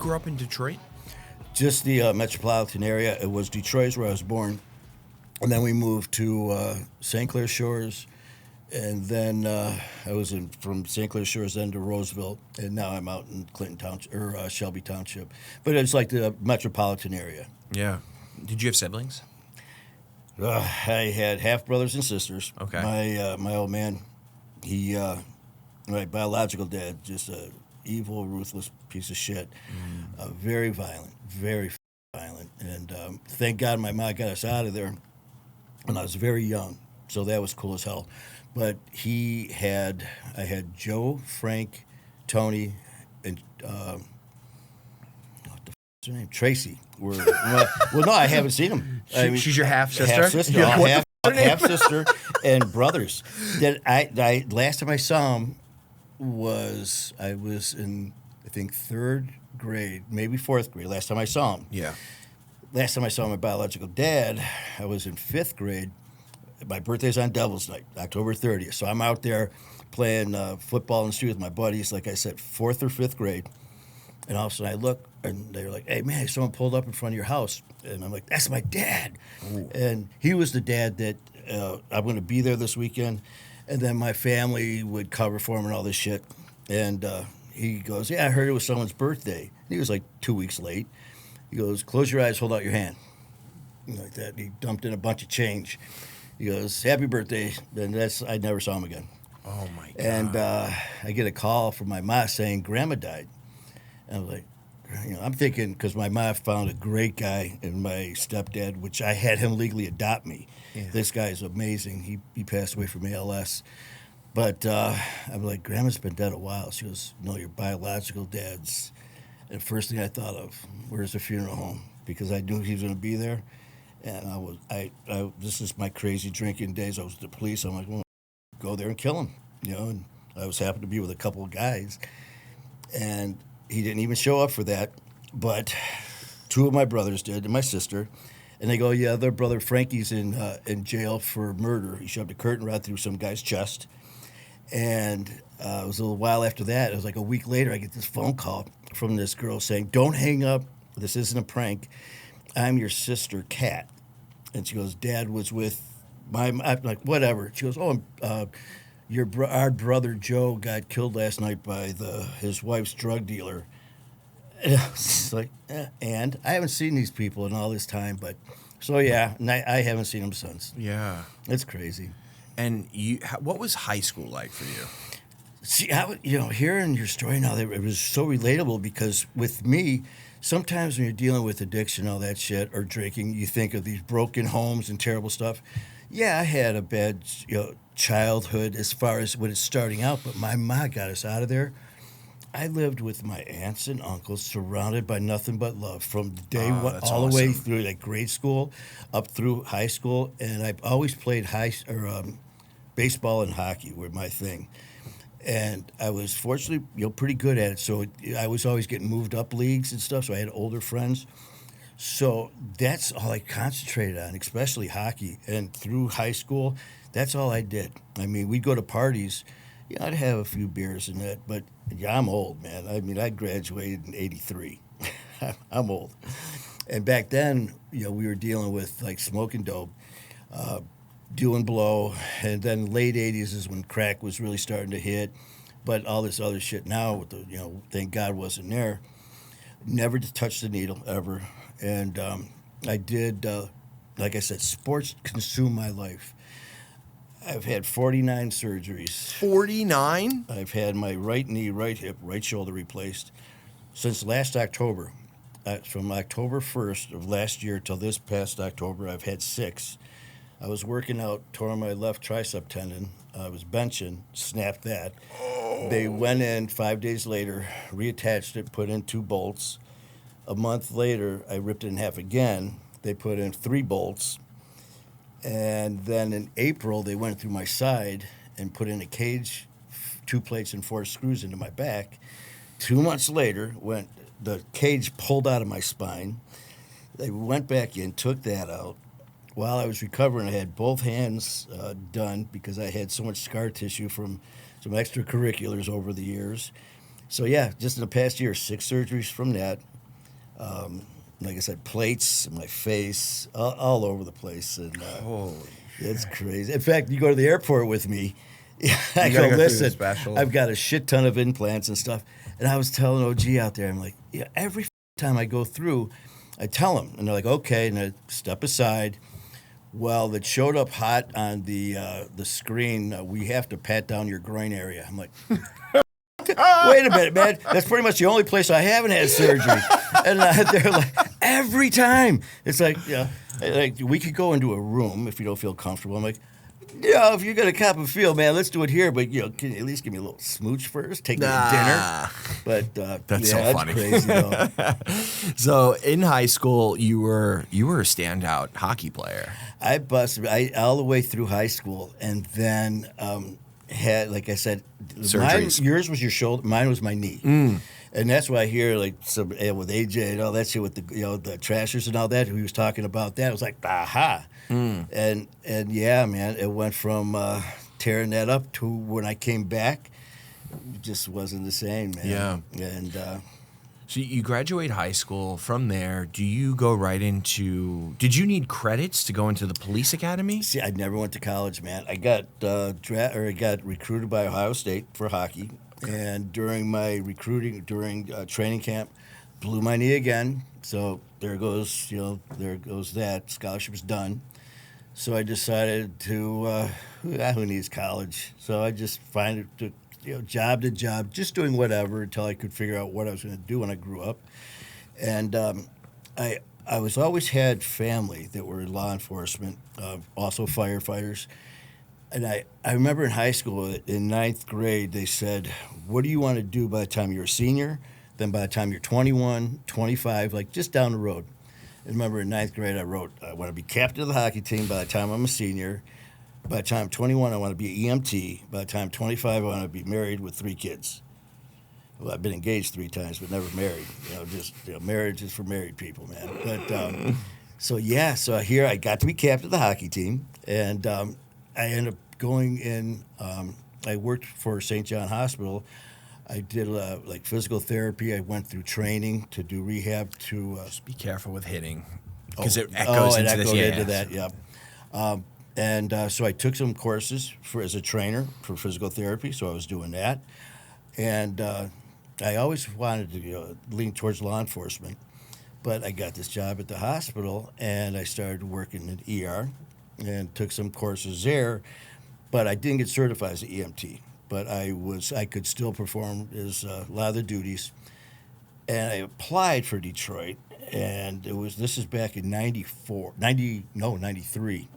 grew up in Detroit? Just the metropolitan area. It was Detroit where I was born. And then we moved to St. Clair Shores. And then I was from St. Clair Shores then to Roseville. And now I'm out in Clinton Township, or Shelby Township. But it's like the metropolitan area. Yeah. Did you have siblings? I had half brothers and sisters. Okay. My old man, my biological dad, just a evil, ruthless piece of shit. Very violent, very violent. And thank God my mom got us out of there when I was very young. So that was cool as hell. But I had Joe, Frank, Tony, and what the f*** is her name? Tracy. Well, no, I haven't seen them. She's your half-sister? Half-sister. Half-sister and brothers. That last time I saw them I was in, I think, 3rd grade, maybe 4th grade, last time I saw him. Yeah. Last time I saw my biological dad, I was in 5th grade. My birthday's on Devil's Night, October 30th. So I'm out there playing football in the street with my buddies, like I said, 4th or 5th grade. And all of a sudden I look, and they're like, hey, man, someone pulled up in front of your house. And I'm like, that's my dad. Ooh. And he was the dad that I'm going to be there this weekend. And then my family would cover for him and all this shit. And he goes, yeah, I heard it was someone's birthday. And he was like 2 weeks late. He goes, close your eyes, hold out your hand. Like that. He dumped in a bunch of change. He goes, happy birthday. And I never saw him again. Oh, my God. And I get a call from my ma saying Grandma died. And I was like, I'm thinking, because my mom found a great guy in my stepdad, which I had him legally adopt me. Yeah. This guy is amazing. He passed away from ALS. But I'm like, Grandma's been dead a while. She goes, no, your biological dad's. And the first thing I thought of, where's the funeral home? Because I knew he was going to be there. And this is my crazy drinking days. I was with the police. I'm like, well, go there and kill him. And I was happened to be with a couple of guys. And he didn't even show up for that, but 2 of my brothers did, and my sister. And they go, yeah, their brother Frankie's in jail for murder. He shoved a curtain rod through some guy's chest. And it was a little while after that. It was like a week later, I get this phone call from this girl saying, don't hang up. This isn't a prank. I'm your sister, Kat. And she goes, Dad was with I'm like, whatever. She goes, our brother Joe got killed last night by his wife's drug dealer. And I was like, and I haven't seen these people in all this time, but so yeah, and I haven't seen them since. Yeah, it's crazy. And what was high school like for you? See, hearing your story now, it was so relatable because with me, sometimes when you're dealing with addiction, all that shit, or drinking, you think of these broken homes and terrible stuff. Yeah, I had a bad childhood as far as when it's starting out, but my mom got us out of there. I lived with my aunts and uncles, surrounded by nothing but love from the day all awesome. The way through like grade school up through high school, and I've always played baseball and hockey were my thing, and I was fortunately pretty good at it. So I was always getting moved up leagues and stuff. So I had older friends. So that's all I concentrated on, especially hockey. And through high school, that's all I did. I mean, we'd go to parties. I'd have a few beers and that, but I'm old, man. I mean, I graduated in '83. I'm old. And back then, we were dealing with like smoking dope, doing blow, and then late '80s is when crack was really starting to hit. But all this other shit now, with thank God wasn't there. Never touched the needle ever. And I did, like I said, sports consumed my life. I've had 49 surgeries. 49? I've had my right knee, right hip, right shoulder replaced since last October. From October 1st of last year till this past October, I've had 6. I was working out, tore my left tricep tendon. I was benching, snapped that. Oh. They went in 5 days later, reattached it, put in 2 bolts. A month later, I ripped it in half again. They put in 3 bolts. And then in April, they went through my side and put in a cage, 2 plates and 4 screws into my back. 2 months later, the cage pulled out of my spine. They went back in, took that out. While I was recovering, I had both hands done because I had so much scar tissue from some extracurriculars over the years. So, yeah, just in the past year, 6 surgeries from that. Like I said, plates in my face, all over the place, and Holy it's crazy. In fact, you go to the airport with me, I You gotta go, go through the listen, special. I've got a shit ton of implants and stuff, and I was telling OG out there, I'm like, yeah, every time I go through, I tell them, and they're like, okay, and I step aside. Well, it showed up hot on the screen. We have to pat down your groin area. I'm like, wait a minute, man. That's pretty much the only place I haven't had surgery. And they're like, every time. It's like, like we could go into a room if you don't feel comfortable. I'm like, if you're gonna cop and feel, man, let's do it here. But can you at least give me a little smooch first? Take me to dinner. But That's so that's funny. crazy though. So in high school, you were a standout hockey player. I busted all the way through high school, and then had, like I said, yours was your shoulder, mine was my knee, and that's why I hear like some with AJ and all that shit with the the Trashers and all that. Who he was talking about that? It was like aha, and yeah, man, it went from tearing that up to when I came back, it just wasn't the same, man. Yeah, and. So you graduate high school. From there, do you go right into? Did you need credits to go into the police academy? See, I never went to college, man. I got I got recruited by Ohio State for hockey, and during my recruiting, training camp, blew my knee again. So there goes, there goes that scholarship's done. So I decided to who needs college? So I just find it. Job to job, just doing whatever until I could figure out what I was going to do when I grew up. And I was always had family that were in law enforcement, also firefighters. And I remember in high school, in ninth grade, they said, what do you want to do by the time you're a senior? Then by the time you're 21, 25, like just down the road. And remember in ninth grade, I wrote, I want to be captain of the hockey team by the time I'm a senior. By the time I'm 21, I want to be an EMT. By the time I'm 25, I want to be married with 3 kids. Well, I've been engaged 3 times, but never married. Marriage is for married people, man. But so here I got to be captain of the hockey team, and I ended up going in. I worked for St. John Hospital. I did like physical therapy. I went through training to do rehab. Just be careful with hitting because it echoes into this. Into that, yeah. And so I took some courses as a trainer for physical therapy, so I was doing that. And I always wanted to lean towards law enforcement, but I got this job at the hospital, and I started working in ER and took some courses there, but I didn't get certified as an EMT. But I could still perform as a lot of the duties. And I applied for Detroit, and this is back in 93.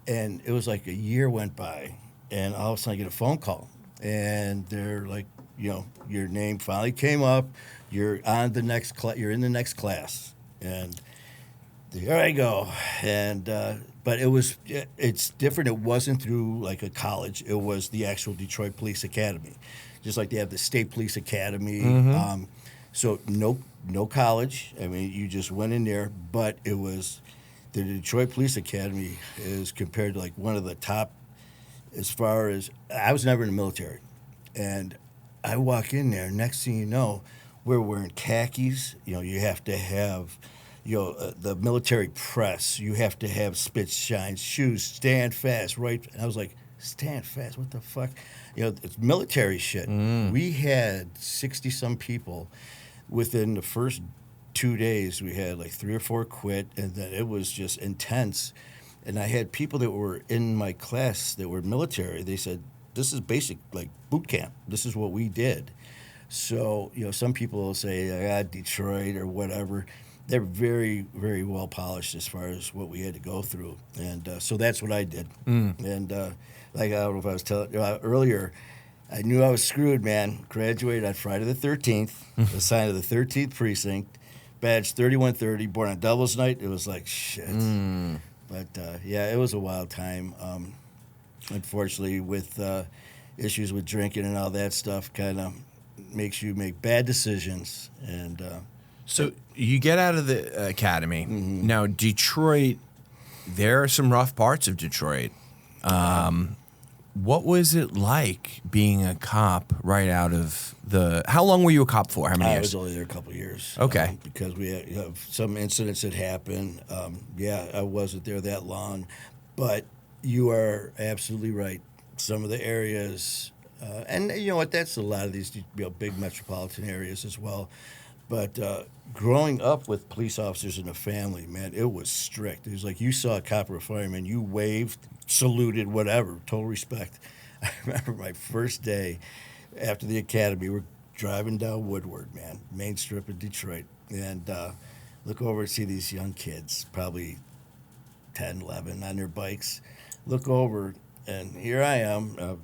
And it was like a year went by, and all of a sudden I get a phone call, and they're like, your name finally came up. You're on the next you're in the next class, and there I go. And but it's different. It wasn't through like a college. It was the actual Detroit Police Academy, just like they have the State Police Academy. Mm-hmm. So no college. I mean, you just went in there, but it was. The Detroit Police Academy is compared to like one of the top as far as I was never in the military. And I walk in there, next thing you know, we're wearing khakis. You have to have, the military press. You have to have spit shine shoes, stand fast, right? And I was like, stand fast, what the fuck? It's military shit. We had 60-some people within the first 2 days. We had like 3 or 4 quit, and then it was just intense. And I had people that were in my class that were military. They said, this is basic, like boot camp. This is what we did. So, some people will say, Detroit or whatever. They're very, very well polished as far as what we had to go through. And so that's what I did. And like, I don't know if I was telling you earlier, I knew I was screwed, man. Graduated on Friday the 13th, assigned to the 13th precinct. Badge 3130, born on Devil's Night. It was like, shit. But, it was a wild time. Unfortunately, with issues with drinking and all that stuff, kind of makes you make bad decisions. And so you get out of the academy. Now, Detroit, there are some rough parts of Detroit. What was it like being a cop right out of the? How long were you a cop for? How many I years? was only there a couple of years. Okay. Because we have some incidents that happened. Yeah, I wasn't there that long, but you are absolutely right. Some of the areas, and you know what? That's a lot of these big metropolitan areas as well. But growing up with police officers in the family, man, it was strict. It was like you saw a cop or a fireman, you waved, saluted, whatever, total respect. I remember my first day after the academy, we're driving down Woodward, man, main strip of Detroit, and look over and see these young kids, probably 10, 11, on their bikes. Look over, and here I am, a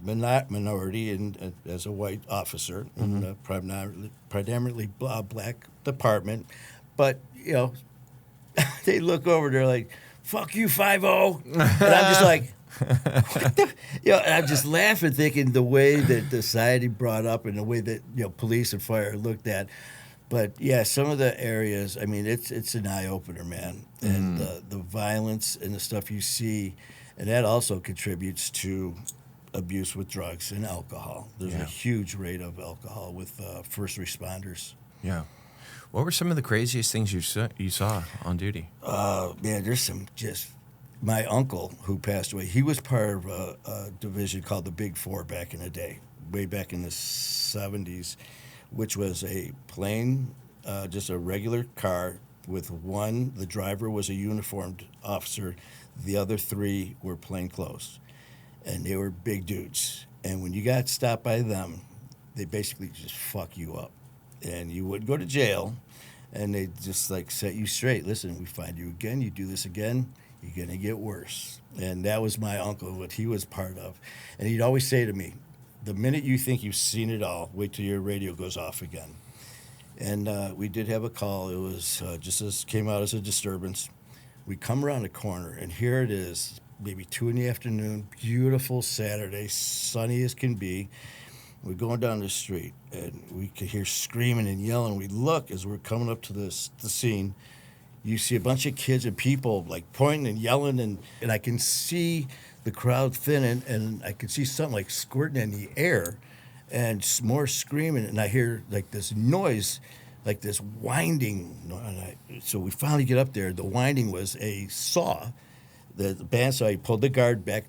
minority, and as a white officer in a predominantly black department. But, you know, they look over, they're like, fuck you, 5-0. And I'm just like, what the? You know, and I'm just laughing, thinking the way that the society brought up and the way that, you know, police and fire looked at. But yeah, some of the areas, I mean, it's an eye opener, man, and the violence and the stuff you see, and that also contributes to abuse with drugs and alcohol. There's a huge rate of alcohol with first responders. Yeah. What were some of the craziest things you saw on duty? Man, there's some just. My uncle, who passed away, he was part of a division called the Big Four back in the day, way back in the 70s, which was a plane, just a regular car with one. The driver was a uniformed officer. The other three were plainclothes, and they were big dudes. And when you got stopped by them, they basically just fuck you up. And you would go to jail, and they just like set you straight. Listen, we find you again, you do this again, you're going to get worse. And that was my uncle, what he was part of. And he'd always say to me, the minute you think you've seen it all, wait till your radio goes off again. And we did have a call. It was just as came out as a disturbance. We come around the corner, and here it is, maybe 2 in the afternoon, beautiful Saturday, sunny as can be. We're going down the street, and we could hear screaming and yelling. We look as we're coming up to the scene. You see a bunch of kids and people like pointing and yelling, and I can see the crowd thinning, and I can see something like squirting in the air and more screaming, and I hear like this noise, like this winding. So we finally get up there. The winding was a saw. The bandsaw, he pulled the guard back.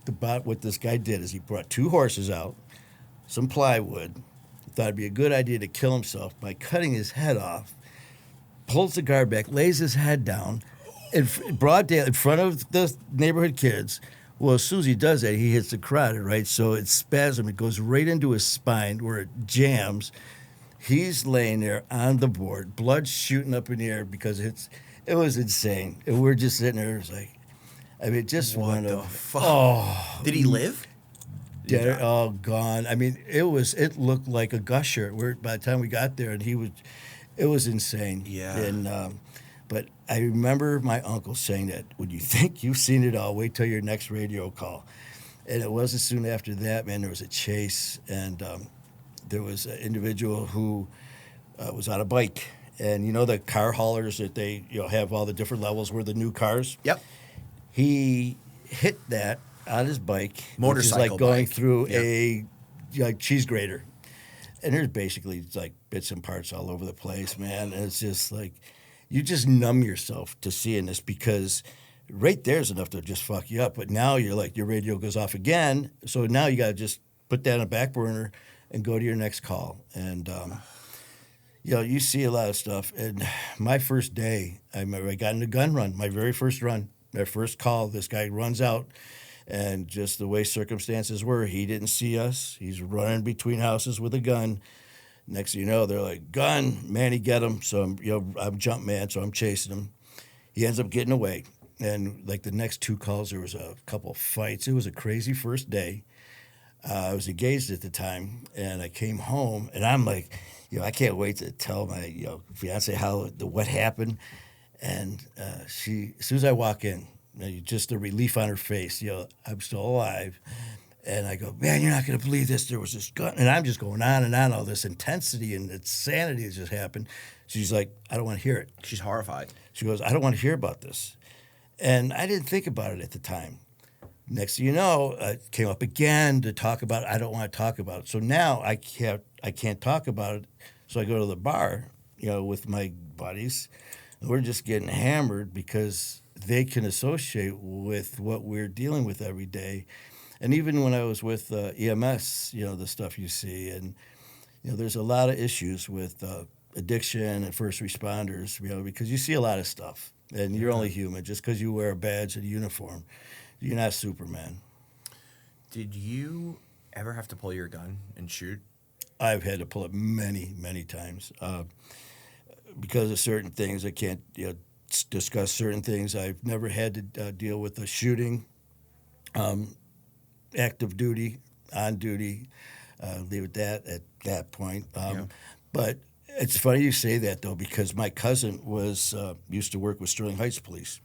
What this guy did is he brought 2 horses out, some plywood, thought it'd be a good idea to kill himself by cutting his head off, pulls the guard back, lays his head down in broad daylight in front of the neighborhood kids. Well, as soon as he does that, he hits the carotid, right? So it spasms. It goes right into his spine where it jams. He's laying there on the board, blood shooting up in the air because it was insane. And we're just sitting there. It's like, I mean, just What one the of fuck? Oh, Did he live? dead, all gone. I mean, it looked like a gusher. By the time we got there, and it was insane. Yeah. And but I remember my uncle saying that when you think you've seen it all, wait till your next radio call. And it wasn't soon after that, man. There was a chase, and there was an individual who was on a bike, and you know the car haulers that they have all the different levels where the new cars. Yep. He hit that on his bike, Motorcycle which is like going bike. through Yep. a like cheese grater, and there's basically like bits and parts all over the place, man. And it's just like you just numb yourself to seeing this because right there's enough to just fuck you up. But now you're like your radio goes off again, so now you got to just put that on a back burner and go to your next call. And you see a lot of stuff. And my first day, I remember I got in a gun run, my very first run, my first call. This guy runs out. And just the way circumstances were, he didn't see us. He's running between houses with a gun. Next thing you know, they're like, gun, Manny, get him. So I'm jump man, so I'm chasing him. He ends up getting away. And like the next 2 calls, there was a couple of fights. It was a crazy first day. I was engaged at the time, and I came home, and I'm like, I can't wait to tell my fiance what happened. And she, as soon as I walk in, just the relief on her face, I'm still alive. And I go, man, you're not going to believe this. There was this gun. And I'm just going on and on, all this intensity and insanity that just happened. She's like, I don't want to hear it. She's horrified. She goes, I don't want to hear about this. And I didn't think about it at the time. Next thing you know, it came up again to talk about it. I don't want to talk about it. So now I can't talk about it. So I go to the bar, with my buddies. And we're just getting hammered because they can associate with what we're dealing with every day. And even when I was with EMS, the stuff you see, and there's a lot of issues with addiction and first responders, because you see a lot of stuff, and you're only human. Just because you wear a badge and a uniform, you're not Superman. Did you ever have to pull your gun and shoot? I've had to pull it many, many times because of certain things. I can't discuss certain things. I've never had to deal with a shooting, active duty, on duty. Leave it at that point. But it's funny you say that, though, because my cousin used to work with Sterling Heights Police.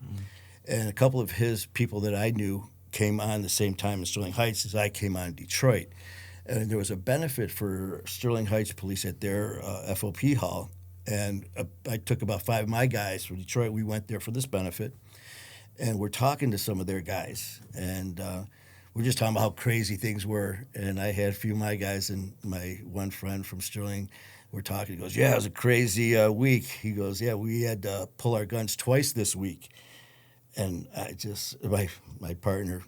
And a couple of his people that I knew came on the same time in Sterling Heights as I came on in Detroit. And there was a benefit for Sterling Heights Police at their FOP hall. And I took about 5 of my guys from Detroit. We went there for this benefit. And we're talking to some of their guys. And we're just talking about how crazy things were. And I had a few of my guys and my one friend from Sterling were talking. He goes, yeah, it was a crazy week. He goes, yeah, we had to pull our guns twice this week. And my partner,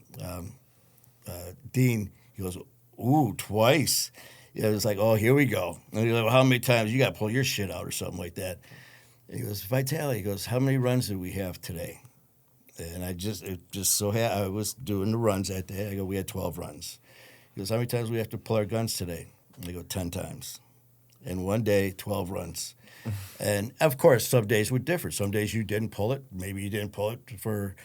Dean, he goes, ooh, twice. It's like, oh, here we go. And he's like, well, how many times you got to pull your shit out or something like that? And he goes, Vitaly, he goes, how many runs did we have today? And I was doing the runs that day. I go, we had 12 runs. He goes, how many times do we have to pull our guns today? And I go, 10 times. And one day, 12 runs. And, of course, some days were different. Some days you didn't pull it. Maybe you didn't pull it for,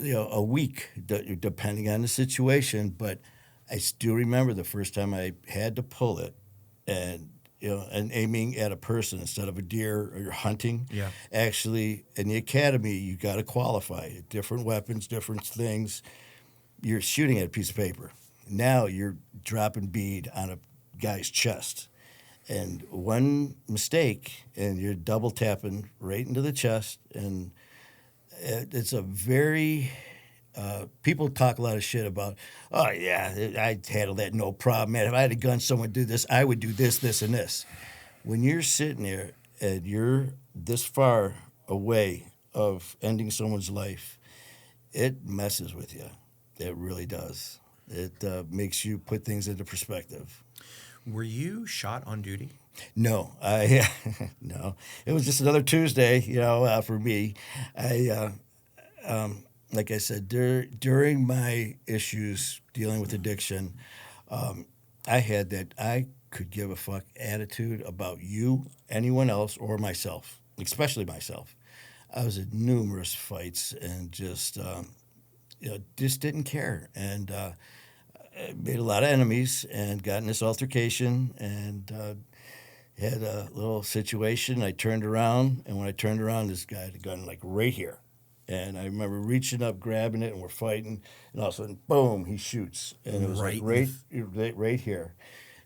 a week, depending on the situation. But I still remember the first time I had to pull it and aiming at a person instead of a deer or you're hunting. Yeah. Actually, in the academy, you got to qualify. Different weapons, different things. You're shooting at a piece of paper. Now you're dropping bead on a guy's chest. And one mistake, and you're double tapping right into the chest. And it's a very... people talk a lot of shit about, oh, yeah, I'd handle that no problem, man. If I had a gun, someone do this, I would do this, this, and this. When you're sitting there and you're this far away of ending someone's life, it messes with you. It really does. It makes you put things into perspective. Were you shot on duty? No, no. It was just another Tuesday, for me. Like I said, during my issues dealing with addiction, I had that I could give a fuck attitude about you, anyone else, or myself, especially myself. I was in numerous fights and just didn't care. And made a lot of enemies and got in this altercation and had a little situation. I turned around, and when I turned around, this guy had a gun like right here. And I remember reaching up, grabbing it, and we're fighting, and all of a sudden, boom, he shoots. And it was right here.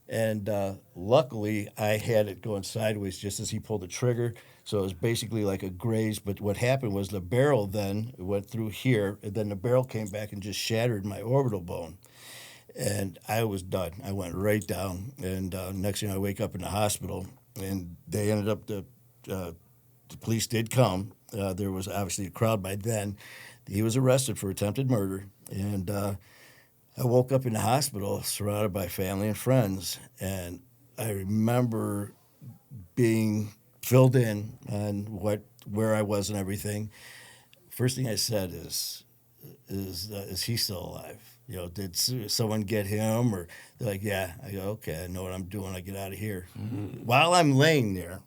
And luckily, I had it going sideways just as he pulled the trigger, so it was basically like a graze. But what happened was the barrel then went through here, and then the barrel came back and just shattered my orbital bone. And I was done. I went right down. And next thing I wake up in the hospital, and they ended up, the police did come. There was obviously a crowd by then. He was arrested for attempted murder. And I woke up in the hospital surrounded by family and friends. And I remember being filled in on where I was and everything. First thing I said is he still alive? Did someone get him? Or they're like, yeah. I go, okay, I know what I'm doing. I get out of here. Mm-hmm. While I'm laying there,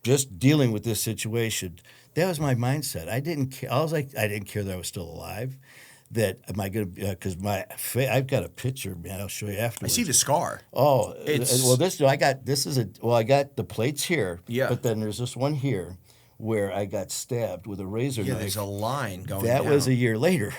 just dealing with this situation, that was my mindset. I didn't care. I didn't care that I was still alive. That am I going to? Because I've got a picture, man. I'll show you afterwards. I see the scar. Oh, I got the plates here. Yeah. But then there's this one here where I got stabbed with a razor knife. Yeah, there's a line going. That down. Was a year later.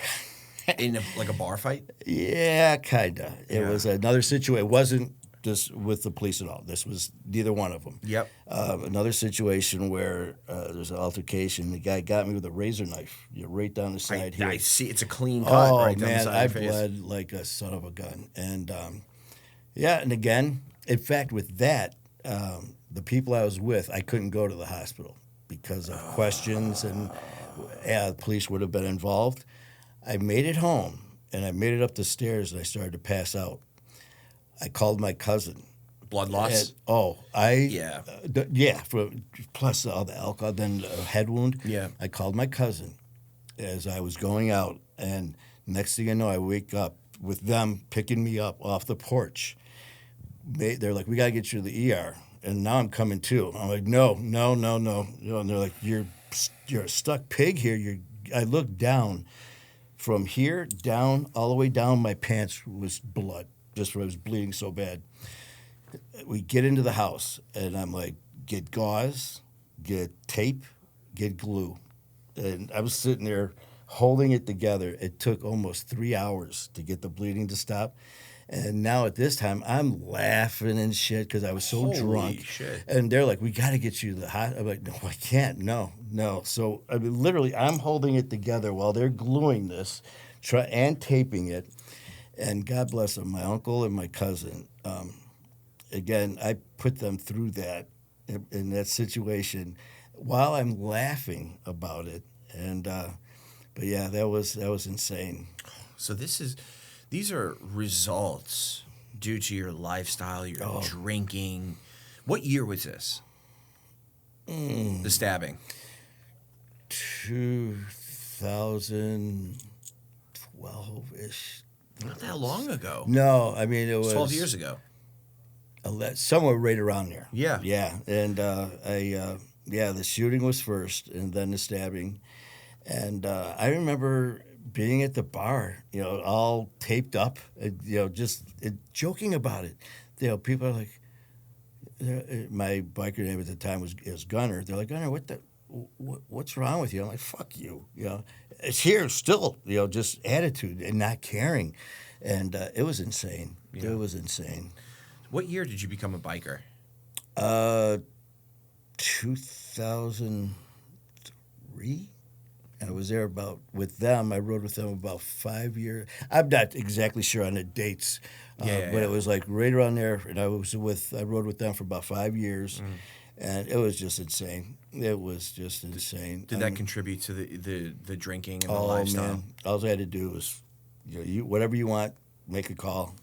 In like a bar fight? Yeah, kinda. It was another situation. It wasn't this with the police at all. This was neither one of them. Yep. Another situation where there's an altercation. The guy got me with a razor knife, right down the side here. I see. It's a clean cut Oh right down the man, side I of your face. bled like a son of a gun. And yeah, and again, in fact, with that, the people I was with, I couldn't go to the hospital because of questions, and the police would have been involved. I made it home, and I made it up the stairs, and I started to pass out. I called my cousin. Blood loss? Yeah. Plus all the alcohol, then a head wound. Yeah. I called my cousin as I was going out, and next thing I know, I wake up with them picking me up off the porch. They're like, we got to get you to the ER. And now I'm coming too. I'm like, no. And they're like, you're a stuck pig here. I looked down. From here down, all the way down, my pants was blood. Just where I was bleeding so bad. We get into the house, and I'm like, get gauze, get tape, get glue. And I was sitting there holding it together. It took almost 3 hours to get the bleeding to stop. And now at this time, I'm laughing and shit because I was so drunk. Shit. And they're like, we got to get you to the hospital. I'm like, no, I can't. No. So, I mean, literally, I'm holding it together while they're gluing this and taping it. And God bless them, my uncle and my cousin. Again, I put them through that in that situation while I'm laughing about it. And but yeah, that was insane. So these are results due to your lifestyle, your drinking. What year was this? The stabbing. 2012-ish. Not that long ago. No, I mean, it was 12 years ago. Somewhere right around there. Yeah. Yeah. And the shooting was first, and then the stabbing. And I remember being at the bar, all taped up, just joking about it. People are like, my biker name at the time was Gunner. They're like, Gunner, what's wrong with you? I'm like, fuck you. It's here still, just attitude and not caring. And it was insane. Yeah. It was insane. What year did you become a biker? 2003. I was there with them. I rode with them about 5 years. I'm not exactly sure on the dates, but it was like right around there. And I rode with them for about 5 years, and it was just insane. It was just insane. Did that contribute to the drinking and the lifestyle? Man, all I had to do was, whatever you want, make a call,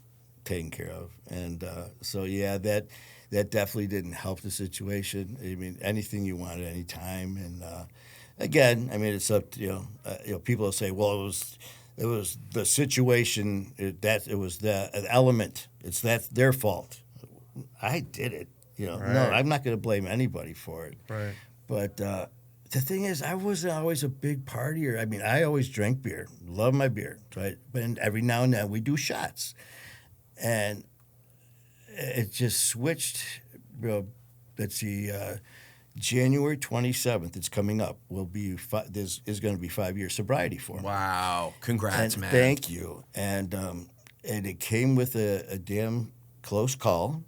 taken care of. And so yeah, that definitely didn't help the situation. I mean, anything you want at any time, and. Again, I mean, it's up to people will say, well, it was the situation it was the element. That's their fault. I did it. No, I'm not going to blame anybody for it. Right. But the thing is, I wasn't always a big partier. I mean, I always drank beer, love my beer, right? But every now and then we do shots, and it just switched. Let's see. January 27th, it's coming up. This is going to be 5 years sobriety for me. Wow! Congrats, man. Thank you. And it came with a damn close call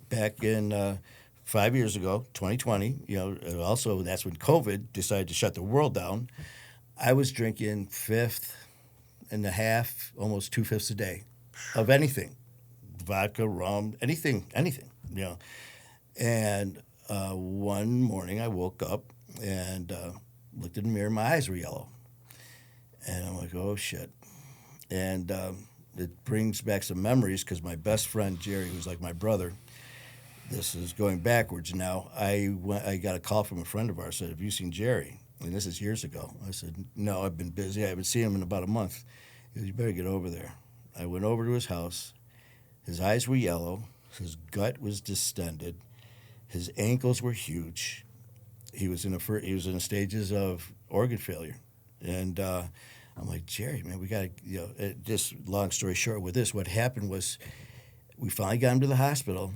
back in 5 years ago, 2020. Also that's when COVID decided to shut the world down. I was drinking 1/5 and a half, almost 2/5 a day, of anything, vodka, rum, anything. And one morning I woke up and looked in the mirror. My eyes were yellow. And I'm like, oh, shit. And it brings back some memories because my best friend, Jerry, who's like my brother, this is going backwards now. I got a call from a friend of ours, said, have you seen Jerry? And this is years ago. I said, no, I've been busy. I haven't seen him in about a month. He said, you better get over there. I went over to his house. His eyes were yellow. His gut was distended. His ankles were huge. He was in the stages of organ failure, and I'm like, Jerry, man, we got to. Just long story short, with this, what happened was, we finally got him to the hospital.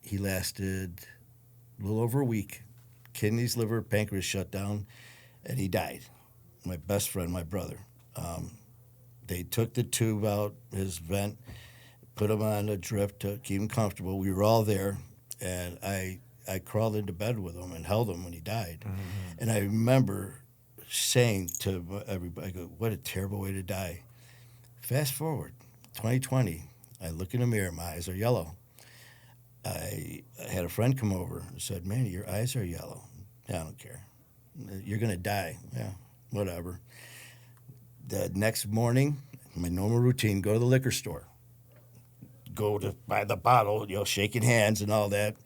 He lasted a little over a week. Kidneys, liver, pancreas shut down, and he died. My best friend, my brother. They took the tube out, his vent, put him on a drip to keep him comfortable. We were all there, and I crawled into bed with him and held him when he died. And I remember saying to everybody, I go, what a terrible way to die. Fast forward, 2020, I look in the mirror, my eyes are yellow. I had a friend come over and said, Manny, your eyes are yellow. Yeah, I don't care. You're going to die. Yeah, whatever. The next morning, my normal routine, go to the liquor store. Go to buy the bottle, shaking hands and all that.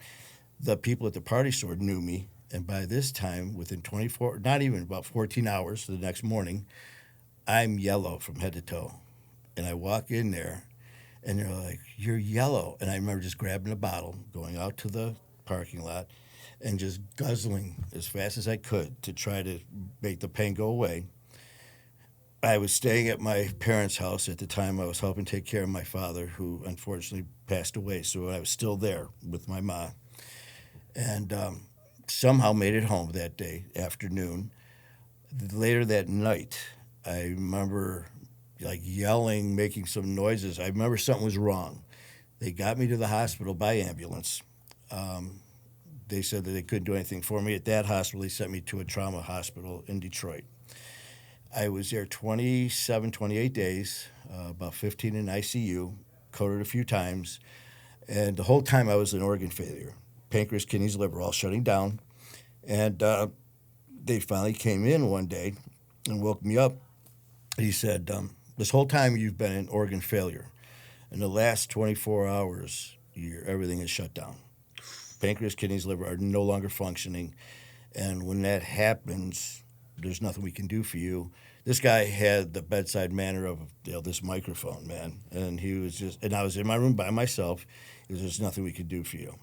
The people at the party store knew me. And by this time, within 24, not even about 14 hours the next morning, I'm yellow from head to toe. And I walk in there, and they're like, you're yellow. And I remember just grabbing a bottle, going out to the parking lot, and just guzzling as fast as I could to try to make the pain go away. I was staying at my parents' house at the time. I was helping take care of my father, who unfortunately passed away. So I was still there with my ma. And somehow made it home that day, afternoon. Later that night, I remember yelling, making some noises. I remember something was wrong. They got me to the hospital by ambulance. They said that they couldn't do anything for me. At that hospital, they sent me to a trauma hospital in Detroit. I was there 27, 28 days, about 15 in ICU, coded a few times. And the whole time I was in organ failure. Pancreas, kidneys, liver, all shutting down. And they finally came in one day and woke me up. He said, this whole time you've been in organ failure. In the last 24 hours, everything is shut down. Pancreas, kidneys, liver are no longer functioning. And when that happens, there's nothing we can do for you. This guy had the bedside manner of this microphone, man. And he was just, and I was in my room by myself. There's nothing we could do for you.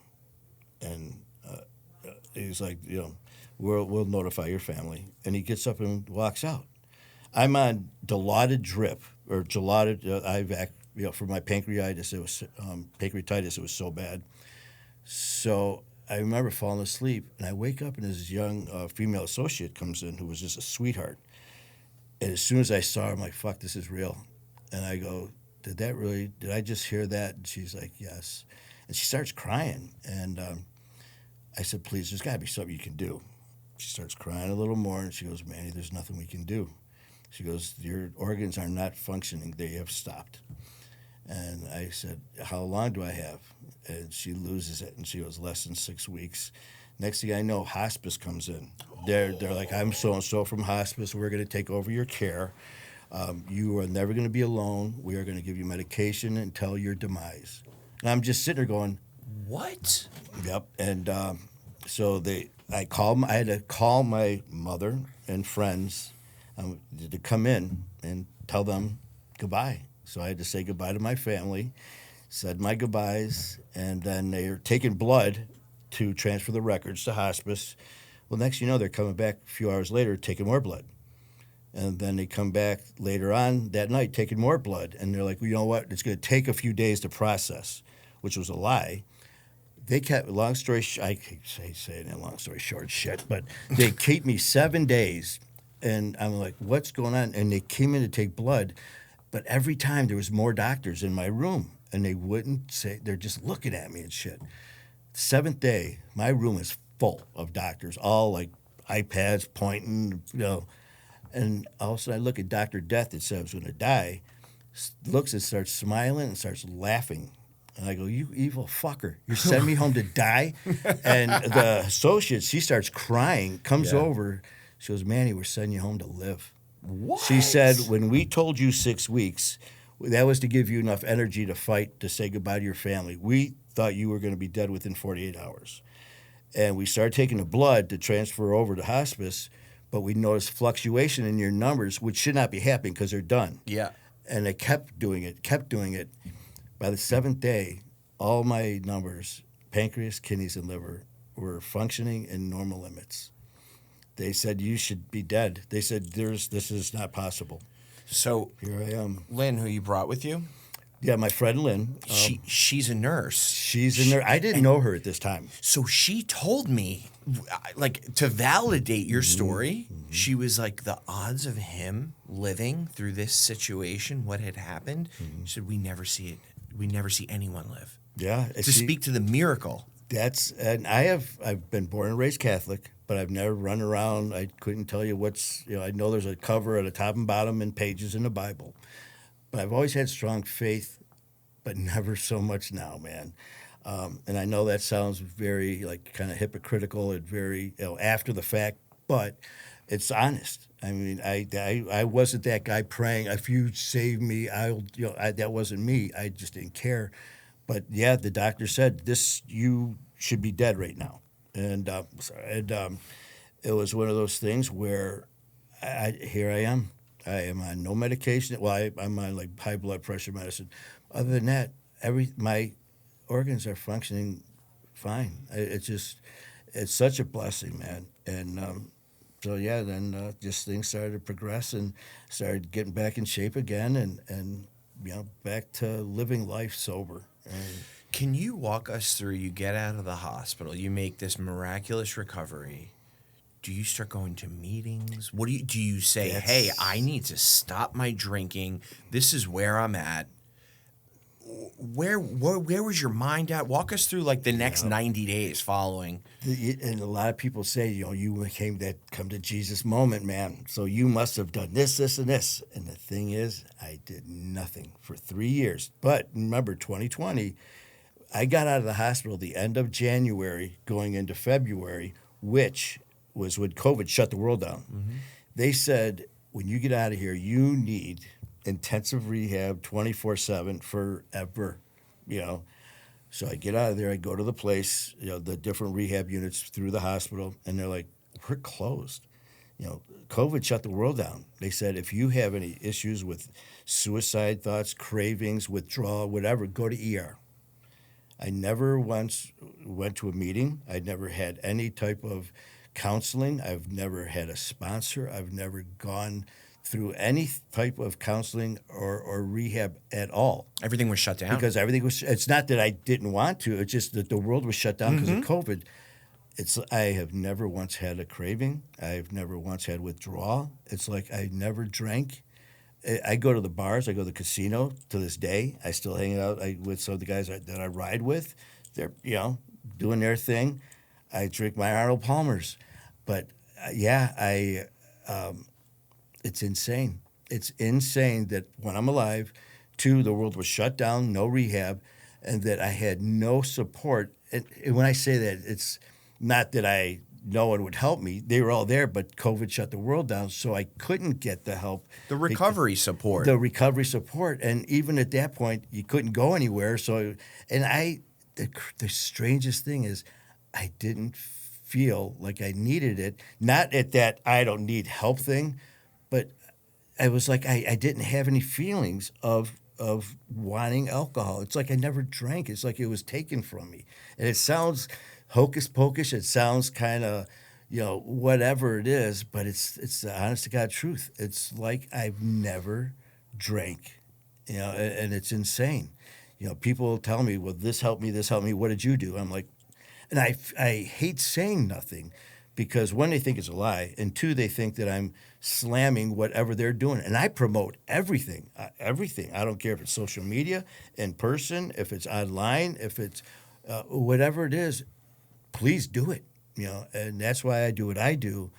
And he's like, we'll notify your family. And he gets up and walks out. I'm on Dilaudid drip, or Dilaudid IVAC, for my pancreatitis. It was so bad. So I remember falling asleep, and I wake up, and this young female associate comes in who was just a sweetheart. And as soon as I saw her, I'm like, fuck, this is real. And I go, did I just hear that? And she's like, yes. And she starts crying. And I said, please, there's got to be something you can do. She starts crying a little more, and she goes, Manny, there's nothing we can do. She goes, your organs are not functioning. They have stopped. And I said, how long do I have? And she loses it, and she goes, less than 6 weeks. Next thing I know, hospice comes in. They're like, I'm so-and-so from hospice. We're going to take over your care. You are never going to be alone. We are going to give you medication until your demise. And I'm just sitting there going, what? Yep. And so I had to call my mother and friends to come in and tell them goodbye. So I had to say goodbye to my family, said my goodbyes, and then they were taking blood to transfer the records to hospice. Well, next you know, they're coming back a few hours later taking more blood. And then they come back later on that night taking more blood. And they're like, well, you know what? It's going to take a few days to process, which was a lie. They kept, long story I keep saying that long story short shit, but they keep me 7 days. And I'm like, what's going on? And they came in to take blood. But every time there was more doctors in my room. And they wouldn't say, they're just looking at me and shit. 7th day, my room is full of doctors, all like iPads pointing, And all of a sudden I look at Dr. Death that said I was going to die, looks and starts smiling and starts laughing. And I go, you evil fucker, you're sending me home to die? And the associate, she starts crying, comes over. She goes, Manny, we're sending you home to live. What? She said, when we told you 6 weeks, that was to give you enough energy to fight, to say goodbye to your family. We thought you were going to be dead within 48 hours. And we started taking the blood to transfer over to hospice, but we noticed fluctuation in your numbers, which should not be happening because they're done. Yeah. And they kept doing it. By the 7th day, all my numbers, pancreas, kidneys, and liver, were functioning in normal limits. They said, you should be dead. They said, this is not possible. So here I am. Lynn, who you brought with you? Yeah, my friend Lynn. She's a nurse. She's a nurse. I didn't know her at this time. So she told me, like, to validate your story, she was like, the odds of him living through this situation, what had happened, she said, we never see it we never see anyone live. Yeah. To speak to the miracle. And I've been born and raised Catholic, but I've never run around. I couldn't tell you I know there's a cover at the top and bottom and pages in the Bible, but I've always had strong faith, but never so much now, man. And I know that sounds very like kind of hypocritical and very after the fact, but it's honest. I mean, I wasn't that guy praying, if you save me, that wasn't me. I just didn't care. But yeah, the doctor said you should be dead right now, and it was one of those things where here I am. I am on no medication. Well, I'm on like high blood pressure medicine. Other than that, my organs are functioning fine. It's such a blessing, man. And so yeah, then just things started to progress and started getting back in shape again, and back to living life sober. Can you walk us through? You get out of the hospital, you make this miraculous recovery. Do you start going to meetings? What do you say? Hey, I need to stop my drinking. This is where I'm at. Where was your mind at? Walk us through like the next 90 days following. And a lot of people say, you came that come to Jesus moment, man. So you must have done this, this, and this. And the thing is, I did nothing for 3 years. But remember, 2020, I got out of the hospital the end of January, going into February, which was when COVID shut the world down. Mm-hmm. They said, when you get out of here, you need intensive rehab 24/7 forever, So I get out of there, I go to the place, the different rehab units through the hospital, and they're like, we're closed. COVID shut the world down. They said, if you have any issues with suicide thoughts, cravings, withdrawal, whatever, go to ER. I never once went to a meeting. I never had any type of counseling. I've never had a sponsor. I've never gone through any type of counseling or rehab at all. Everything was shut down. Because it's not that I didn't want to, it's just that the world was shut down because of COVID. I have never once had a craving. I've never once had withdrawal. It's like I never drank. I go to the bars, I go to the casino to this day. I still hang out with some of the guys that I ride with. They're, doing their thing. I drink my Arnold Palmers. But it's insane. It's insane that when I'm alive, two, the world was shut down, no rehab, and that I had no support. And when I say that, it's not that no one would help me. They were all there, but COVID shut the world down, so I couldn't get the help. The recovery support. And even at that point, you couldn't go anywhere. So, the strangest thing is I didn't feel like I needed it. Not at that I don't need help thing, but I was like I didn't have any feelings of wanting alcohol. It's like I never drank. It's like it was taken from me. And it sounds hocus pocus. It sounds kind of, whatever it is, but it's the honest to God truth. It's like I've never drank, and it's insane. People tell me, well, this helped me. What did you do? I'm like, and I hate saying nothing because one, they think it's a lie, and two, they think that I'm slamming whatever they're doing. And I promote everything. I don't care if it's social media, in person, if it's online, if it's whatever it is, please do it. And that's why I do what I do.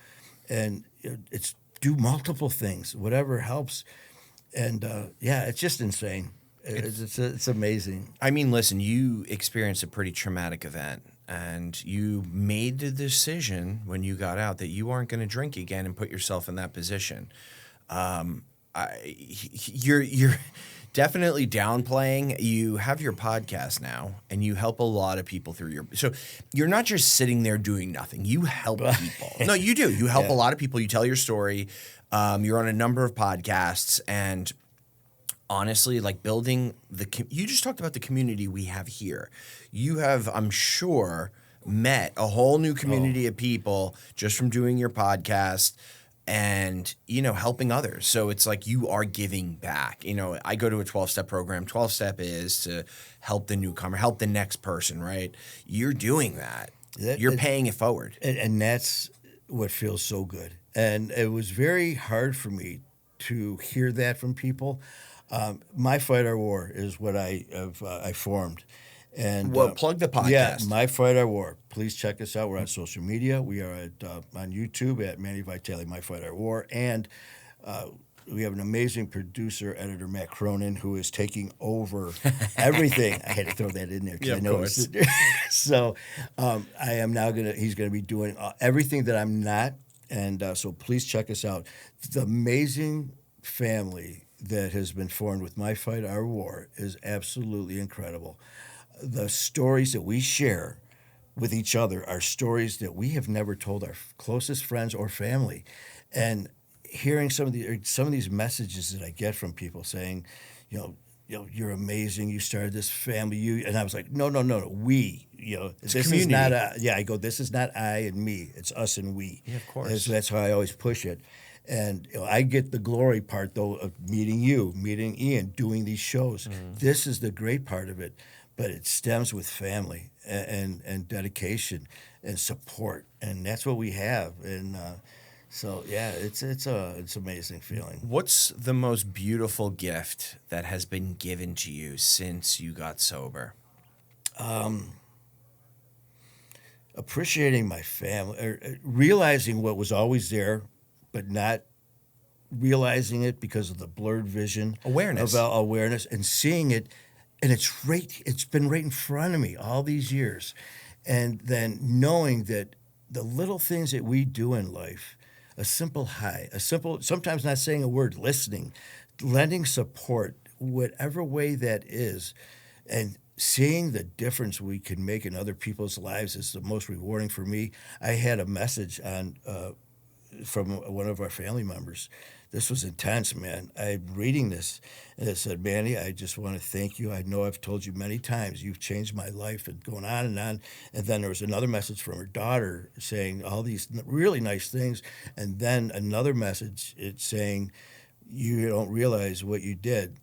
And it's do multiple things, whatever helps. And it's just insane. It's amazing. I mean, listen, you experienced a pretty traumatic event, and you made the decision when you got out that you aren't going to drink again and put yourself in that position. You're definitely downplaying. You have your podcast now, and you help a lot of people through so you're not just sitting there doing nothing. You help people. No, you do. You help a lot of people. You tell your story. You're on a number of podcasts, and honestly, like building you just talked about the community we have here. You have, I'm sure, met a whole new community of people just from doing your podcast and, helping others. So it's like you are giving back. I go to a 12-step program. 12-step is to help the newcomer, help the next person, right? You're doing that. You're paying it forward. And that's what feels so good. And it was very hard for me to hear that from people. My Fight Our War is what I formed. And Well, plug the podcast. Yeah, My Fight Our War. Please check us out. We're on social media. We are on YouTube at Manny Vitale, My Fight Our War. And we have an amazing producer, editor, Matt Cronin, who is taking over everything. I had to throw that in there because I know it's so I am now he's going to be doing everything that I'm not. And so please check us out. The amazing family that has been formed with My Fight, Our War is absolutely incredible. The stories that we share with each other are stories that we have never told our closest friends or family. And hearing some of these messages that I get from people saying, you're amazing. You started this family. And I was like, no. We. This community. Is not I go. This is not I and me. It's us and we. Yeah, of course. And so that's how I always push it. And I get the glory part though of meeting you, meeting Ian, doing these shows. This is the great part of it. But it stems with family and dedication and support, and that's what we have. And so, yeah, it's an amazing feeling. What's the most beautiful gift that has been given to you since you got sober? Appreciating my family, realizing what was always there, but not realizing it because of the blurred vision. Awareness. Of awareness, and seeing it. And it's been right in front of me all these years. And then knowing that the little things that we do in life, a simple hi, sometimes not saying a word, listening, lending support, whatever way that is, and seeing the difference we can make in other people's lives is the most rewarding for me. I had a message from one of our family members. This was intense, man. I'm reading this, and it said, Manny, I just want to thank you. I know I've told you many times you've changed my life, and going on and on. And then there was another message from her daughter saying all these really nice things. And then another message, it's saying, you don't realize what you did.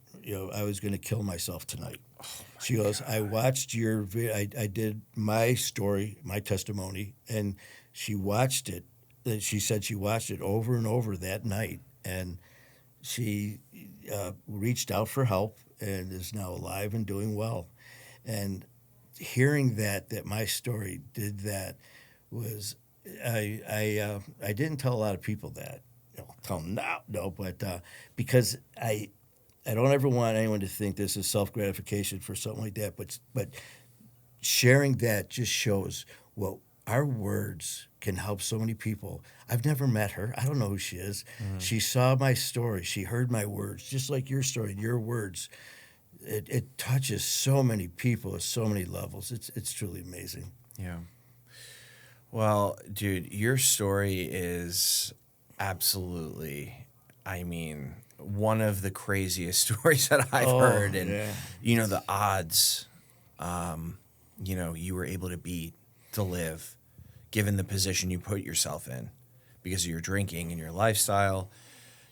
I was going to kill myself tonight. Oh, she goes, I watched your video. I did my story, my testimony, and she watched it. She said she watched it over and over that night. And she reached out for help and is now alive and doing well. And hearing that my story did that was, I didn't tell a lot of people that. Tell them now, no, but because I don't ever want anyone to think this is self-gratification for something like that. But sharing that just shows our words can help so many people. I've never met her. I don't know who she is. Mm-hmm. She saw my story. She heard my words, just like your story, your words. It touches so many people at so many levels. It's truly amazing. Yeah. Well, dude, your story is absolutely, one of the craziest stories that I've heard. And, the odds, you were able to beat to live, given the position you put yourself in because of your drinking and your lifestyle.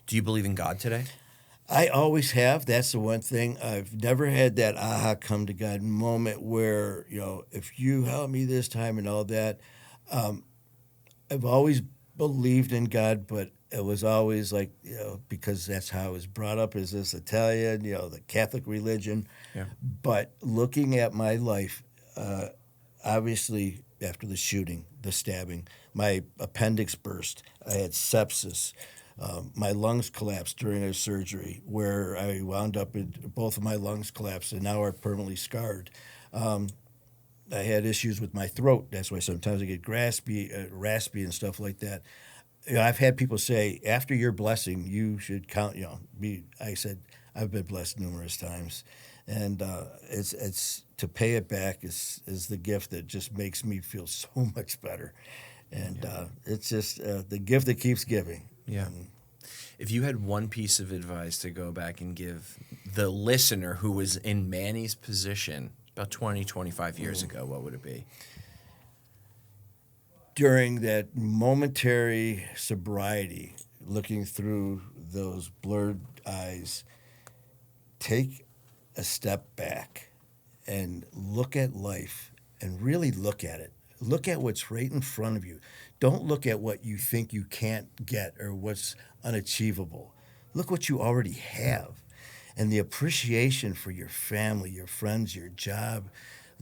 Do you believe in God today? I always have. That's the one thing. I've never had that aha come to God moment where, if you help me this time and all that. I've always believed in God, but it was always like, because that's how I was brought up as this Italian, the Catholic religion. Yeah. But looking at my life, obviously, after the shooting, the stabbing, my appendix burst. I had sepsis. My lungs collapsed during a surgery where I wound up in both of my lungs collapsed and now are permanently scarred. I had issues with my throat. That's why sometimes I get raspy and stuff like that. I've had people say, after your blessing, you should count, me. I said, I've been blessed numerous times. And it's to pay it back is the gift that just makes me feel so much better, and it's just the gift that keeps giving. Yeah. If you had one piece of advice to go back and give the listener who was in Manny's position about 20, 25 years ago, what would it be? During that momentary sobriety, looking through those blurred eyes, take a step back and look at life and really look at it. Look at what's right in front of you. Don't look at what you think you can't get or what's unachievable. Look what you already have and the appreciation for your family, your friends, your job,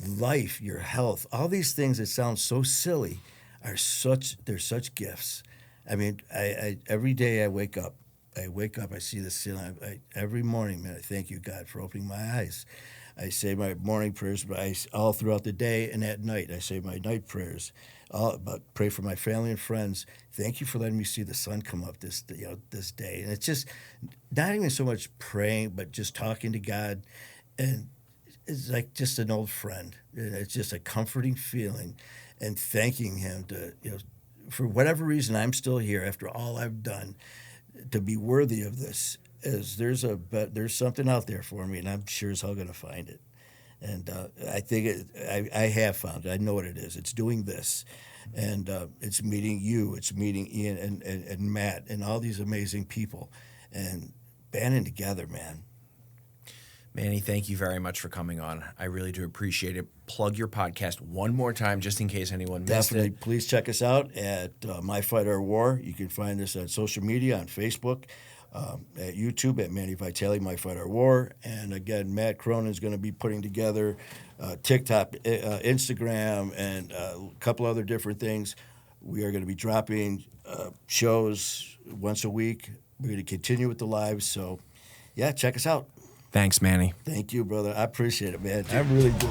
life, your health, all these things that sound so silly they're such gifts. I mean, I every day I wake up, I see the sin. Every morning, man, I thank you, God, for opening my eyes. I say my morning prayers, but all throughout the day and at night, I say my night prayers. But pray for my family and friends. Thank you for letting me see the sun come up this day. And it's just not even so much praying, but just talking to God, and it's like just an old friend. It's just a comforting feeling, and thanking Him for whatever reason I'm still here after all I've done, to be worthy of this. There's something out there for me, and I'm sure as hell going to find it. And I think I have found it. I know what it is. It's doing this, and it's meeting you. It's meeting Ian and Matt and all these amazing people, and banding together, man. Manny, thank you very much for coming on. I really do appreciate it. Plug your podcast one more time, just in case anyone missed Definitely. it. Please check us out at My Fight Our War. You can find us on social media, on Facebook, at YouTube at Manny Vitale, My Fight Our War. And again, Matt Cronin is going to be putting together TikTok, Instagram, and a couple other different things. We are going to be dropping shows once a week. We're going to continue with the lives. So, yeah, check us out. Thanks, Manny. Thank you, brother. I appreciate it, man. I really do.